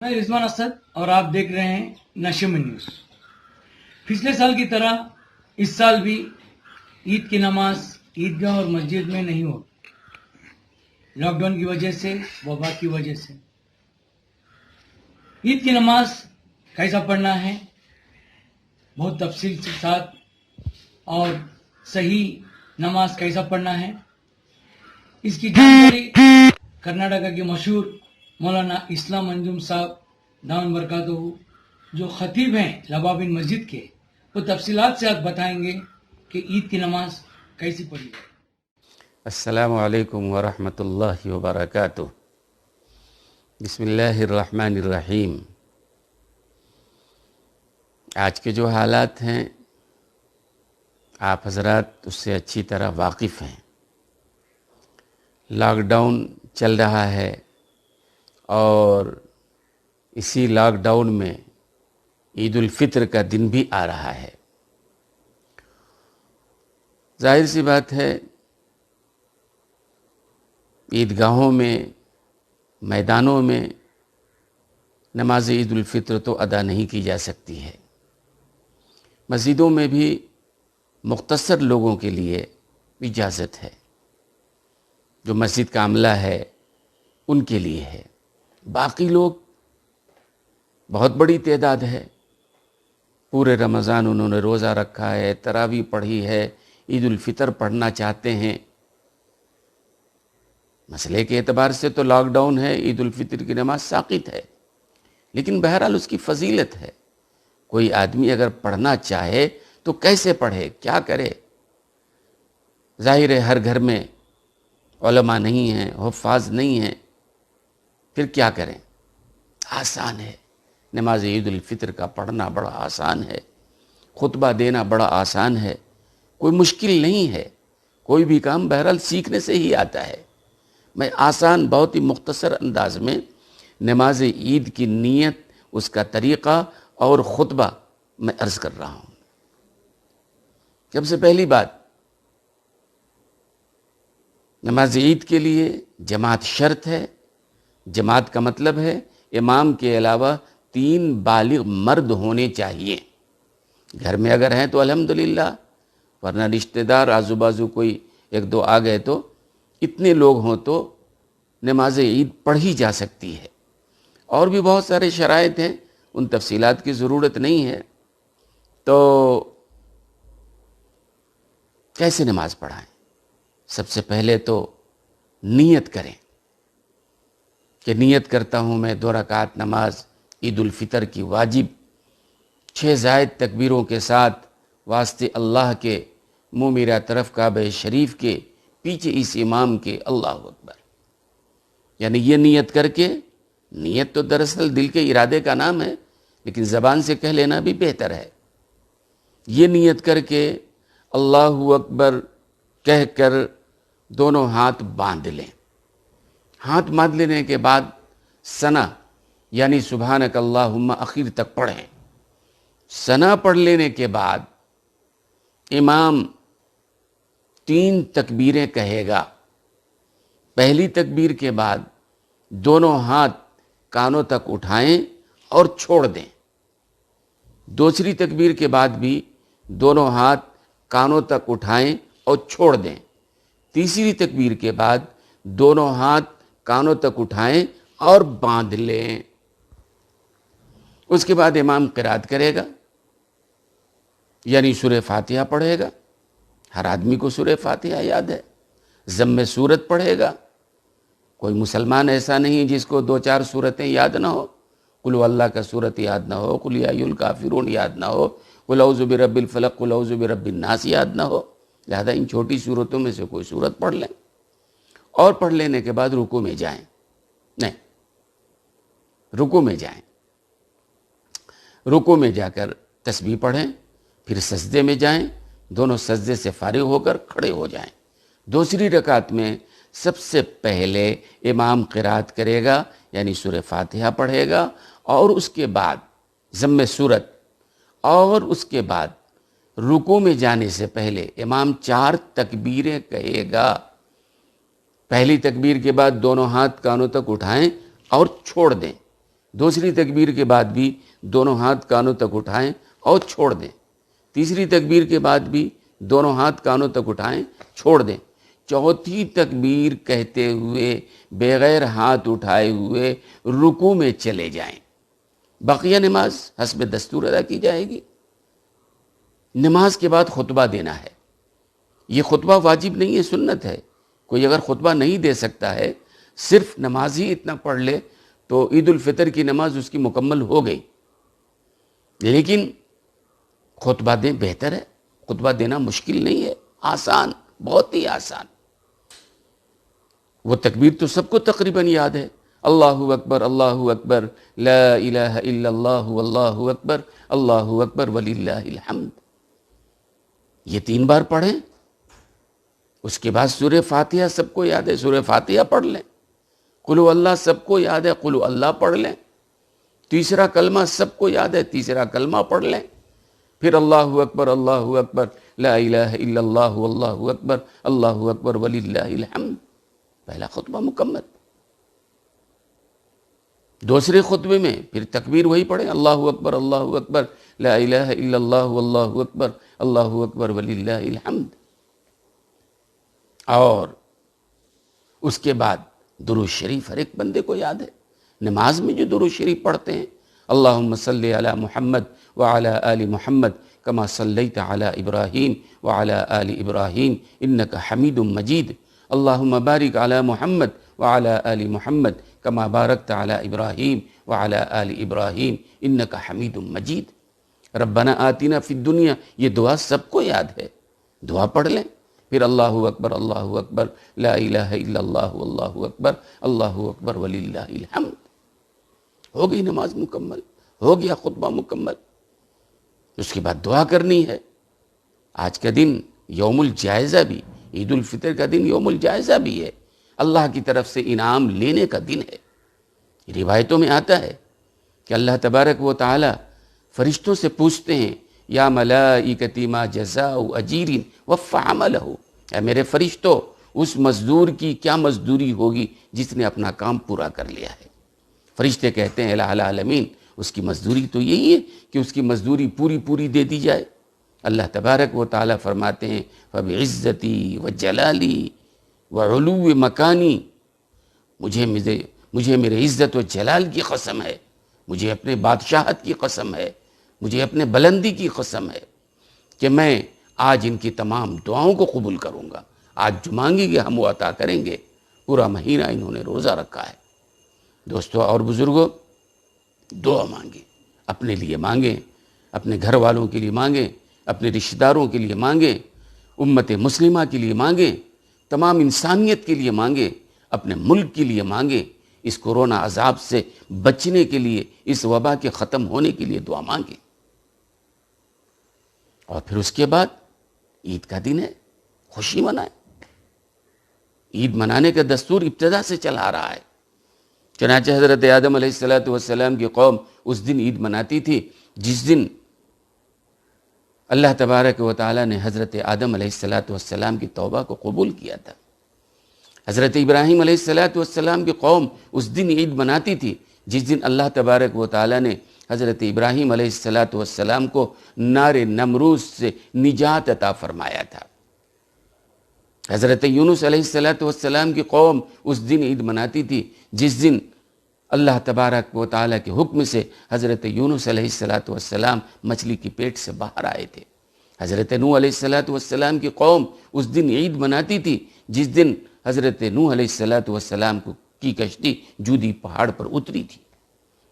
میں رضوان اسد اور آپ دیکھ رہے ہیں نشم نیوز۔ پچھلے سال کی طرح اس سال بھی عید کی نماز عیدگاہ اور مسجد میں نہیں ہو، لاک ڈاؤن کی وجہ سے، وبا کی وجہ سے۔ عید کی نماز کیسا پڑھنا ہے، بہت تفصیل کے ساتھ، اور صحیح نماز کیسا پڑھنا ہے، اس کی جانکاری کرناٹکا کے مشہور مولانا اسلام انجم صاحب دامن برکاتہ جو خطیب ہیں لبابین مسجد کے، وہ تفصیلات سے آپ بتائیں گے کہ عید کی نماز کیسی پڑھی جائے۔ السلام علیکم ورحمۃ اللہ وبرکاتہ۔ بسم اللہ الرحمن الرحیم۔ آج کے جو حالات ہیں آپ حضرات اس سے اچھی طرح واقف ہیں۔ لاک ڈاؤن چل رہا ہے اور اسی لاک ڈاؤن میں عید الفطر کا دن بھی آ رہا ہے۔ ظاہر سی بات ہے عیدگاہوں میں، میدانوں میں نماز عید الفطر تو ادا نہیں کی جا سکتی ہے۔ مسجدوں میں بھی مختصر لوگوں کے لیے اجازت ہے، جو مسجد کا عملہ ہے ان کے لیے ہے۔ باقی لوگ، بہت بڑی تعداد ہے، پورے رمضان انہوں نے روزہ رکھا ہے، تراویح پڑھی ہے، عید الفطر پڑھنا چاہتے ہیں۔ مسئلے کے اعتبار سے تو لاک ڈاؤن ہے، عید الفطر کی نماز ساقط ہے، لیکن بہرحال اس کی فضیلت ہے۔ کوئی آدمی اگر پڑھنا چاہے تو کیسے پڑھے، کیا کرے؟ ظاہر ہے ہر گھر میں علماء نہیں ہیں، حفاظ نہیں ہیں، پھر کیا کریں؟ آسان ہے، نماز عید الفطر کا پڑھنا بڑا آسان ہے، خطبہ دینا بڑا آسان ہے، کوئی مشکل نہیں ہے۔ کوئی بھی کام بہرحال سیکھنے سے ہی آتا ہے۔ میں آسان، بہت ہی مختصر انداز میں نماز عید کی نیت، اس کا طریقہ اور خطبہ میں عرض کر رہا ہوں۔ سب سے پہلی بات، نماز عید کے لیے جماعت شرط ہے۔ جماعت کا مطلب ہے امام کے علاوہ 3 بالغ مرد ہونے چاہیے۔ گھر میں اگر ہیں تو الحمدللہ، ورنہ رشتہ دار آزو بازو کوئی 1-2 آ گئے تو اتنے لوگ ہوں تو نماز عید پڑھی جا سکتی ہے۔ اور بھی بہت سارے شرائط ہیں، ان تفصیلات کی ضرورت نہیں ہے۔ تو کیسے نماز پڑھائیں؟ سب سے پہلے تو نیت کریں کہ نیت کرتا ہوں میں 2 رکعت نماز عید الفطر کی واجب 6 زائد تکبیروں کے ساتھ واسطے اللہ کے، منہ میرا طرف کعبہ شریف کے، پیچھے اس امام کے، اللہ اکبر۔ یعنی یہ نیت کر کے، نیت تو دراصل دل کے ارادے کا نام ہے، لیکن زبان سے کہہ لینا بھی بہتر ہے۔ یہ نیت کر کے اللہ اکبر کہہ کر دونوں ہاتھ باندھ لیں۔ ہاتھ باندھ لینے کے بعد ثنا یعنی سبحانک اللہم اخیر تک پڑھیں۔ ثنا پڑھ لینے کے بعد امام 3 تکبیریں کہے گا۔ پہلی تکبیر کے بعد دونوں ہاتھ کانوں تک اٹھائیں اور چھوڑ دیں۔ دوسری تکبیر کے بعد بھی دونوں ہاتھ کانوں تک اٹھائیں اور چھوڑ دیں۔ تیسری تکبیر کے بعد دونوں ہاتھ کانوں تک اٹھائیں اور باندھ لیں۔ اس کے بعد امام قرات کرے گا، یعنی سورہ فاتحہ پڑھے گا۔ ہر آدمی کو سورہ فاتحہ یاد ہے۔ ضم سورت پڑھے گا۔ کوئی مسلمان ایسا نہیں جس کو 2-4 سورتیں یاد نہ ہو۔ قل هو اللہ کا سورت یاد نہ ہو، قل یا ایھا الکافرون یاد نہ ہو، قل اعوذ برب الفلق، قل اعوذ برب الناس یاد نہ ہو۔ لہذا ان چھوٹی سورتوں میں سے کوئی سورت پڑھ لیں، اور پڑھ لینے کے بعد رکوع میں جائیں۔ نہیں، رکوع میں جائیں، رکوع میں جا کر تسبیح پڑھیں، پھر سجدے میں جائیں، دونوں سجدے سے فارغ ہو کر کھڑے ہو جائیں۔ دوسری رکعت میں سب سے پہلے امام قرات کرے گا، یعنی سورہ فاتحہ پڑھے گا، اور اس کے بعد ضم سورت، اور اس کے بعد رکوع میں جانے سے پہلے امام 4 تکبیریں کہے گا۔ پہلی تکبیر کے بعد دونوں ہاتھ کانوں تک اٹھائیں اور چھوڑ دیں۔ دوسری تکبیر کے بعد بھی دونوں ہاتھ کانوں تک اٹھائیں اور چھوڑ دیں. تیسری تکبیر کے بعد بھی دونوں ہاتھ کانوں تک اٹھائیں چھوڑ دیں. چوتھی تکبیر کہتے ہوئے بغیر ہاتھ اٹھائے ہوئے رکوع میں چلے جائیں. بقیہ نماز حسب دستور ادا کی جائے گی. نماز کے بعد خطبہ دینا ہے. یہ خطبہ واجب نہیں ہے، سنت ہے. کوئی اگر خطبہ نہیں دے سکتا ہے، صرف نماز ہی اتنا پڑھ لے تو عید الفطر کی نماز اس کی مکمل ہو گئی. لیکن خطبہ دیں بہتر ہے. خطبہ دینا مشکل نہیں ہے، آسان، بہت ہی آسان. وہ تکبیر تو سب کو تقریباً یاد ہے. اللہ اکبر اللہ اکبر لا الہ الا اللہ واللہ اکبر اللہ اکبر وللہ الحمد. یہ 3 بار پڑھیں. اس کے بعد سورہ فاتحہ سب کو یاد ہے، سورہ فاتحہ پڑھ لیں. قل هو اللہ سب کو یاد ہے، قل هو اللہ پڑھ لیں. تیسرا کلمہ سب کو یاد ہے، تیسرا کلمہ پڑھ لیں. پھر اللہ اکبر لا الہ الا اللہ واللہ اکبر وللہ الحمد. پہلا خطبہ مکمل. دوسرے خطبے میں پھر تکبیر وہی پڑھیں، اللہ اکبر لا الہ الا اللہ واللہ اکبر وللہ الحمد. اور اس کے بعد درود شریف ہر ایک بندے کو یاد ہے. نماز میں جو درود شریف پڑھتے ہیں، اللہم صلی علی محمد وعلی آل محمد کما صلیت علی ابراہیم وعلی آل ابراہیم انک حمید مجید. اللہم بارک علی محمد وعلی آل محمد کما بارکت علی ابراہیم وعلی آل ابراہیم انک حمید مجید. ربنا آتنا فی الدنیا، یہ دعا سب کو یاد ہے، دعا پڑھ لیں. پھر اللہ اکبر لا الہ الا اللہ واللہ اکبر وللہ الحمد. ہو گئی نماز مکمل، ہو گیا خطبہ مکمل. اس کے بعد دعا کرنی ہے. آج کا دن یوم الجائزہ بھی، عید الفطر کا دن یوم الجائزہ بھی ہے. اللہ کی طرف سے انعام لینے کا دن ہے. روایتوں میں آتا ہے کہ اللہ تبارک و تعالی فرشتوں سے پوچھتے ہیں، یا ملائکتی ما جزاء اجیر وفى عملہ. اے میرے فرشتوں، اس مزدور کی کیا مزدوری ہوگی جس نے اپنا کام پورا کر لیا ہے. فرشتے کہتے ہیں الہ العالمین، اس کی مزدوری تو یہی ہے کہ اس کی مزدوری پوری دے دی جائے. اللہ تبارک و تعالی فرماتے ہیں فبعزتی وجلالی وعلو مکانی، مجھے میرے عزت و جلال کی قسم ہے، مجھے اپنے بادشاہت کی قسم ہے، مجھے اپنے بلندی کی قسم ہے کہ میں آج ان کی تمام دعاؤں کو قبول کروں گا. آج جو مانگیں گے ہم وہ عطا کریں گے. پورا مہینہ انہوں نے روزہ رکھا ہے. دوستو اور بزرگوں، دعا مانگیں، اپنے لیے مانگیں، اپنے گھر والوں کے لیے مانگیں، اپنے رشتہ داروں کے لیے مانگیں، امت مسلمہ کے لیے مانگیں، تمام انسانیت کے لیے مانگیں، اپنے ملک کے لیے مانگیں. اس کورونا عذاب سے بچنے کے لیے، اس وبا کے ختم ہونے کے لیے دعا مانگیں. اور پھر اس کے بعد عید کا دن ہے، خوشی منائیں. عید منانے کا دستور ابتدا سے چلا رہا ہے. چنانچہ حضرت آدم علیہ السلام کی قوم اس دن عید مناتی تھی جس دن اللہ تبارک و تعالی نے حضرت آدم علیہ السلام کی توبہ کو قبول کیا تھا. حضرت ابراہیم علیہ السلام کی قوم اس دن عید مناتی تھی جس دن اللہ تبارک و تعالی نے حضرت ابراہیم علیہ السلام کو نار نمروز سے نجات عطا فرمایا تھا. حضرت یونس علیہ السلام کی قوم اس دن عید مناتی تھی جس دن اللہ تبارک و تعالیٰ کے حکم سے حضرت یونس علیہ السلام مچھلی کی پیٹ سے باہر آئے تھے. حضرت نوح علیہ السلام کی قوم اس دن عید مناتی تھی جس دن حضرت نوح علیہ السلام کی کشتی جودی پہاڑ پر اتری تھی.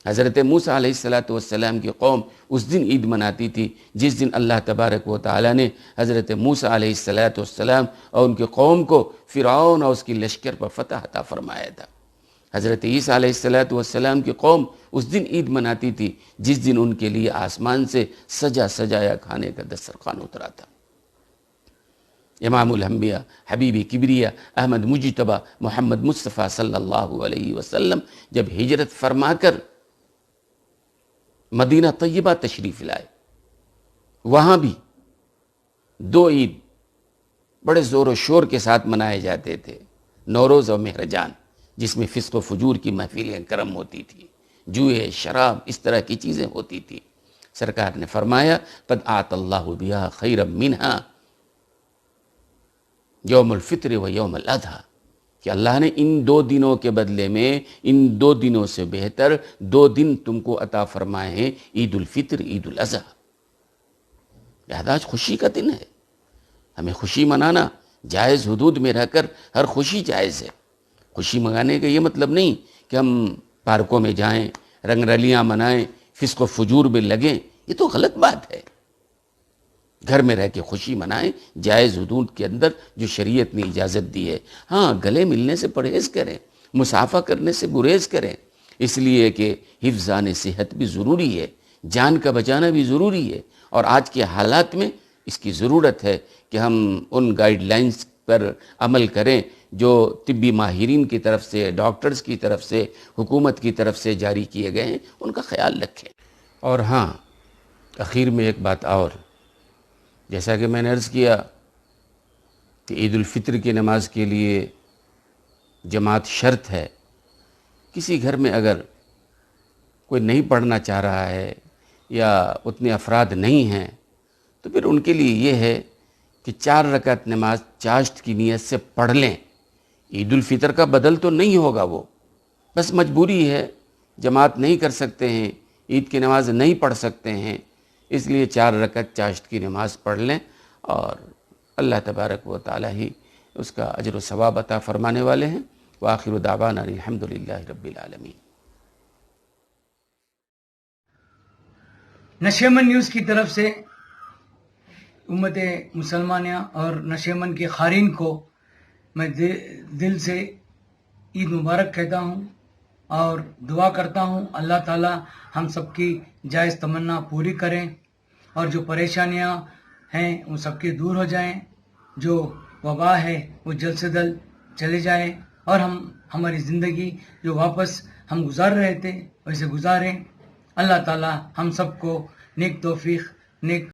حضرت موسیٰ علیہ السلام کی قوم اس دن عید مناتی تھی جس دن اللہ تبارک و تعالیٰ نے حضرت موسیٰ علیہ السلام اور ان کی قوم کو فرعون اور اس کی لشکر پر فتح عطا فرمایا تھا. حضرت عیسیٰ علیہ السلام کی قوم اس دن عید مناتی تھی جس دن ان کے لیے آسمان سے سجایا کھانے کا دسترخوان اترا تھا. امام الانبیاء حبیب کبریہ احمد مجتبیٰ محمد مصطفیٰ صلی اللہ علیہ وسلم جب ہجرت فرما کر مدینہ طیبہ تشریف لائے، وہاں بھی 2 عید بڑے زور و شور کے ساتھ منائے جاتے تھے، نوروز اور مہرجان، جس میں فسق و فجور کی محفلیں کرم ہوتی تھی، جوئے، شراب، اس طرح کی چیزیں ہوتی تھی. سرکار نے فرمایا قد آت اللہ بہا خیرا منہا یوم الفطر و یوم الاضحیٰ، کہ اللہ نے ان 2 دنوں کے بدلے میں ان 2 دنوں سے بہتر 2 دن تم کو عطا فرمائے ہیں، عید الفطر، عید الاضحیٰ. لہذا آج خوشی کا دن ہے، ہمیں خوشی منانا جائز حدود میں رہ کر ہر خوشی جائز ہے. خوشی منانے کا یہ مطلب نہیں کہ ہم پارکوں میں جائیں، رنگ رلیاں منائیں، فسق و فجور میں لگیں، یہ تو غلط بات ہے. گھر میں رہ کے خوشی منائیں جائز حدود کے اندر جو شریعت نے اجازت دی ہے. ہاں، گلے ملنے سے پرہیز کریں، مصافحہ کرنے سے گریز کریں، اس لیے کہ حفظان صحت بھی ضروری ہے، جان کا بچانا بھی ضروری ہے. اور آج کے حالات میں اس کی ضرورت ہے کہ ہم ان گائیڈ لائنز پر عمل کریں جو طبی ماہرین کی طرف سے، ڈاکٹرز کی طرف سے، حکومت کی طرف سے جاری کیے گئے ہیں، ان کا خیال رکھیں. اور ہاں، اخیر میں ایک بات اور، جیسا کہ میں نے عرض کیا کہ عید الفطر کی نماز کے لیے جماعت شرط ہے. کسی گھر میں اگر کوئی نہیں پڑھنا چاہ رہا ہے یا اتنے افراد نہیں ہیں تو پھر ان کے لیے یہ ہے کہ 4 رکعت نماز چاشت کی نیت سے پڑھ لیں. عید الفطر کا بدل تو نہیں ہوگا، وہ بس مجبوری ہے، جماعت نہیں کر سکتے ہیں، عید کی نماز نہیں پڑھ سکتے ہیں، اس لیے 4 رکعت چاشت کی نماز پڑھ لیں اور اللہ تبارک و تعالی ہی اس کا اجر و ثواب عطا فرمانے والے ہیں. وآخر دعوانا الحمدللہ رب العالمین. نشیمن نیوز کی طرف سے امت مسلمانیہ اور نشیمن کے قارئین کو میں دل سے عید مبارک کہتا ہوں اور دعا کرتا ہوں اللہ تعالی ہم سب کی جائز تمنا پوری کریں اور جو پریشانیاں ہیں وہ سب کی دور ہو جائیں، جو وبا ہے وہ جلد سے جلد چلے جائیں اور ہماری زندگی جو واپس ہم گزار رہے تھے ویسے گزاریں. اللہ تعالی ہم سب کو نیک توفیق، نیک